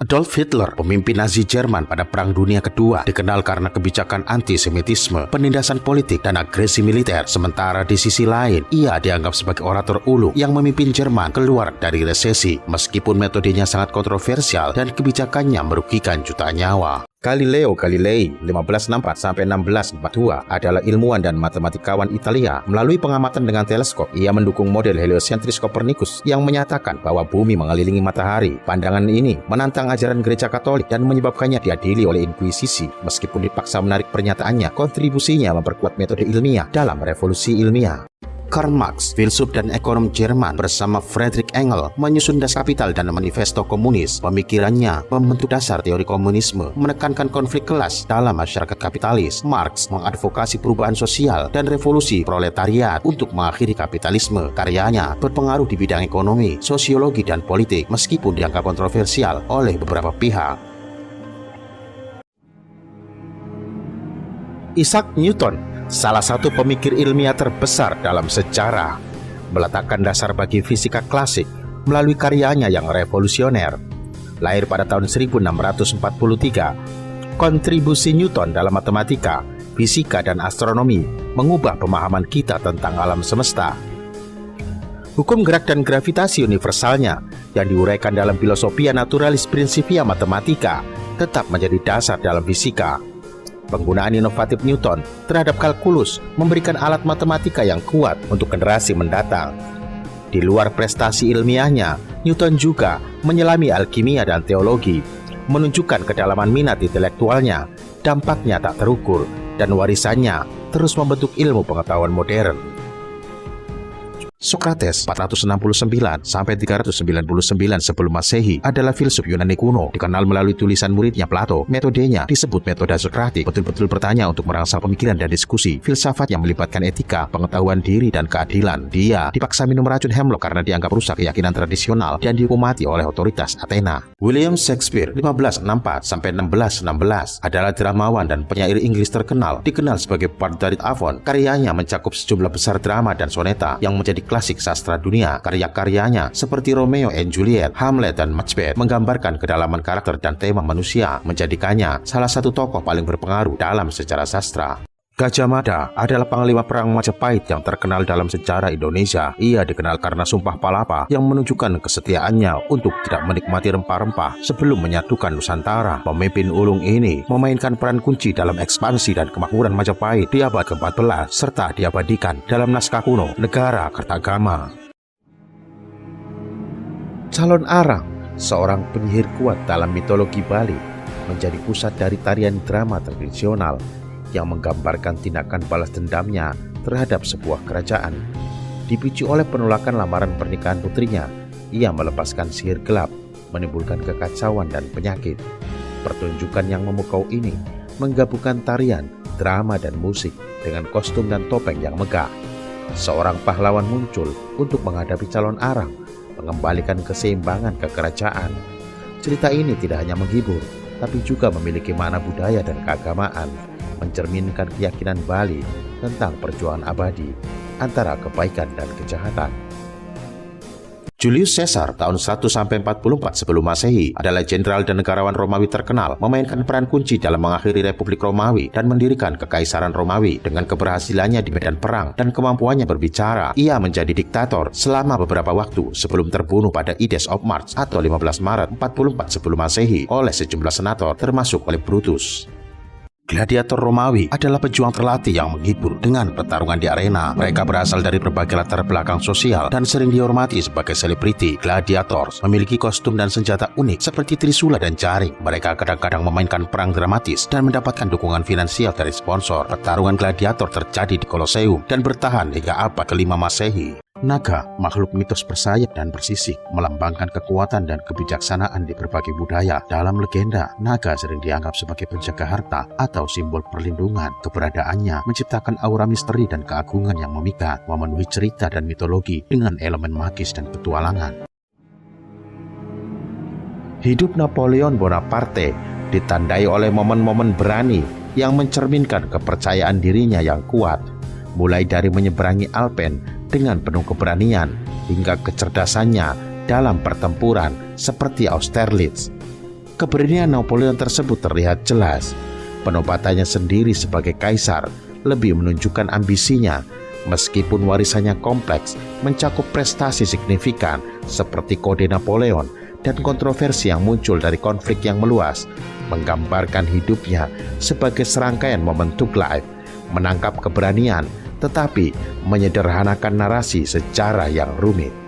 Adolf Hitler, pemimpin Nazi Jerman pada Perang Dunia Kedua, dikenal karena kebijakan antisemitisme, penindasan politik, dan agresi militer. Sementara di sisi lain, ia dianggap sebagai orator ulu yang memimpin Jerman keluar dari resesi, meskipun metodenya sangat kontroversial dan kebijakannya merugikan jutaan nyawa. Galileo Galilei 1564-1642 adalah ilmuwan dan matematikawan Italia. Melalui pengamatan dengan teleskop, ia mendukung model heliosentris Copernicus yang menyatakan bahwa bumi mengelilingi matahari. Pandangan ini menantang ajaran gereja Katolik dan menyebabkannya diadili oleh Inkuisisi. Meskipun dipaksa menarik pernyataannya, kontribusinya memperkuat metode ilmiah dalam revolusi ilmiah. Karl Marx, filsuf dan ekonom Jerman, bersama Friedrich Engels menyusun Das Kapital dan Manifesto Komunis. Pemikirannya membentuk dasar teori komunisme, menekankan konflik kelas dalam masyarakat kapitalis. Marx mengadvokasi perubahan sosial dan revolusi proletariat untuk mengakhiri kapitalisme. Karyanya berpengaruh di bidang ekonomi, sosiologi, dan politik, meskipun dianggap kontroversial oleh beberapa pihak. Isaac Newton, salah satu pemikir ilmiah terbesar dalam sejarah, meletakkan dasar bagi fisika klasik melalui karyanya yang revolusioner. Lahir pada tahun 1643, kontribusi Newton dalam matematika, fisika, dan astronomi mengubah pemahaman kita tentang alam semesta. Hukum gerak dan gravitasi universalnya yang diuraikan dalam Filosofia Naturalis Principia Mathematica tetap menjadi dasar dalam fisika. Penggunaan inovatif Newton terhadap kalkulus memberikan alat matematika yang kuat untuk generasi mendatang. Di luar prestasi ilmiahnya, Newton juga menyelami alkimia dan teologi, menunjukkan kedalaman minat intelektualnya. Dampaknya tak terukur, dan warisannya terus membentuk ilmu pengetahuan modern. Sokrates 469-399 sebelum Masehi adalah filsuf Yunani kuno, dikenal melalui tulisan muridnya Plato. Metodenya disebut metode Sokratik, betul-betul bertanya untuk merangsang pemikiran dan diskusi, filsafat yang melibatkan etika, pengetahuan diri, dan keadilan. Dia dipaksa minum racun hemlock karena dianggap rusak keyakinan tradisional dan dihukum mati oleh otoritas Athena. William Shakespeare 1564-1616 adalah dramawan dan penyair Inggris terkenal, dikenal sebagai Bardaric Avon. Karyanya mencakup sejumlah besar drama dan soneta yang menjadi klasik sastra dunia. Karya-karyanya seperti Romeo and Juliet, Hamlet, dan Macbeth menggambarkan kedalaman karakter dan tema manusia, menjadikannya salah satu tokoh paling berpengaruh dalam sejarah sastra. Gajah Mada adalah panglima perang Majapahit yang terkenal dalam sejarah Indonesia. Ia dikenal karena Sumpah Palapa yang menunjukkan kesetiaannya untuk tidak menikmati rempah-rempah sebelum menyatukan Nusantara. Pemimpin ulung ini memainkan peran kunci dalam ekspansi dan kemakmuran Majapahit di abad ke-14 serta diabadikan dalam naskah kuno Negara Kertagama. Calon Arang, seorang penyihir kuat dalam mitologi Bali, menjadi pusat dari tarian drama tradisional yang menggambarkan tindakan balas dendamnya terhadap sebuah kerajaan. Dipicu oleh penolakan lamaran pernikahan putrinya, ia melepaskan sihir gelap, menimbulkan kekacauan dan penyakit. Pertunjukan yang memukau ini menggabungkan tarian, drama, dan musik dengan kostum dan topeng yang megah. Seorang pahlawan muncul untuk menghadapi calon arang, mengembalikan keseimbangan ke kerajaan. Cerita ini tidak hanya menghibur, tapi juga memiliki makna budaya dan keagamaan, mencerminkan keyakinan Bali tentang perjuangan abadi antara kebaikan dan kejahatan. Julius Caesar tahun 1-44 sebelum Masehi adalah jenderal dan negarawan Romawi terkenal, memainkan peran kunci dalam mengakhiri Republik Romawi dan mendirikan Kekaisaran Romawi. Dengan keberhasilannya di medan perang dan kemampuannya berbicara, ia menjadi diktator selama beberapa waktu sebelum terbunuh pada Ides of March atau 15 Maret 44 sebelum Masehi oleh sejumlah senator termasuk oleh Brutus. Gladiator Romawi adalah pejuang terlatih yang menghibur dengan pertarungan di arena. Mereka berasal dari berbagai latar belakang sosial dan sering dihormati sebagai selebriti. Gladiators memiliki kostum dan senjata unik seperti trisula dan jaring. Mereka kadang-kadang memainkan perang dramatis dan mendapatkan dukungan finansial dari sponsor. Pertarungan gladiator terjadi di Kolosseum dan bertahan hingga abad ke-5 Masehi. Naga, makhluk mitos bersayap dan bersisik, melambangkan kekuatan dan kebijaksanaan di berbagai budaya. Dalam legenda, naga sering dianggap sebagai penjaga harta atau simbol perlindungan. Keberadaannya menciptakan aura misteri dan keagungan yang memikat, memenuhi cerita dan mitologi dengan elemen magis dan petualangan. Hidup Napoleon Bonaparte ditandai oleh momen-momen berani yang mencerminkan kepercayaan dirinya yang kuat, mulai dari menyeberangi Alpen dengan penuh keberanian hingga kecerdasannya dalam pertempuran seperti Austerlitz. Keberanian Napoleon tersebut terlihat jelas. Penobatannya sendiri sebagai kaisar lebih menunjukkan ambisinya, meskipun warisannya kompleks, mencakup prestasi signifikan seperti Kode Napoleon dan kontroversi yang muncul dari konflik yang meluas, menggambarkan hidupnya sebagai serangkaian momentum life, menangkap keberanian, tetapi menyederhanakan narasi sejarah yang rumit.